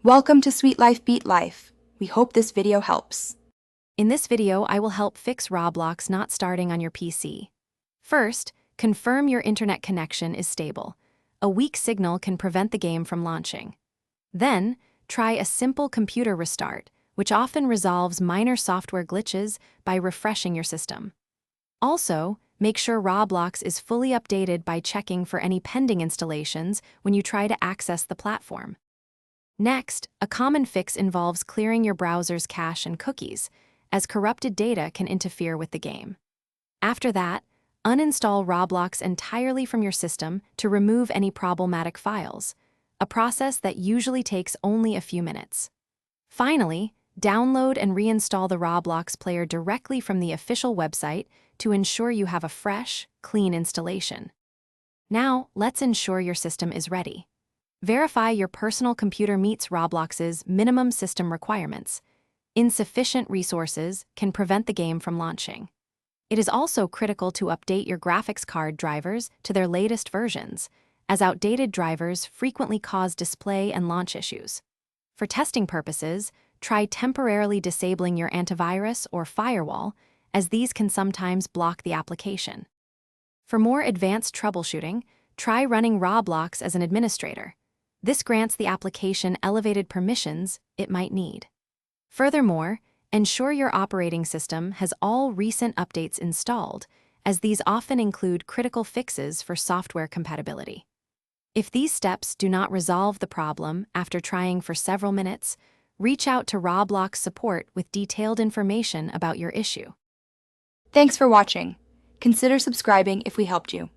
Welcome to Sweet Life Beat Life. We hope this video helps. In this video, I will help fix Roblox not starting on your PC. First, confirm your internet connection is stable. A weak signal can prevent the game from launching. Then, try a simple computer restart, which often resolves minor software glitches by refreshing your system. Also, make sure Roblox is fully updated by checking for any pending installations when you try to access the platform. Next, a common fix involves clearing your browser's cache and cookies, as corrupted data can interfere with the game. After that, uninstall Roblox entirely from your system to remove any problematic files, a process that usually takes only a few minutes. Finally, download and reinstall the Roblox player directly from the official website to ensure you have a fresh, clean installation. Now, let's ensure your system is ready. Verify your personal computer meets Roblox's minimum system requirements. Insufficient resources can prevent the game from launching. It is also critical to update your graphics card drivers to their latest versions, as outdated drivers frequently cause display and launch issues. For testing purposes, try temporarily disabling your antivirus or firewall, as these can sometimes block the application. For more advanced troubleshooting, try running Roblox as an administrator. This grants the application elevated permissions it might need. Furthermore, ensure your operating system has all recent updates installed, as these often include critical fixes for software compatibility. If these steps do not resolve the problem after trying for several minutes, reach out to Roblox support with detailed information about your issue. Thanks for watching. Consider subscribing if we helped you.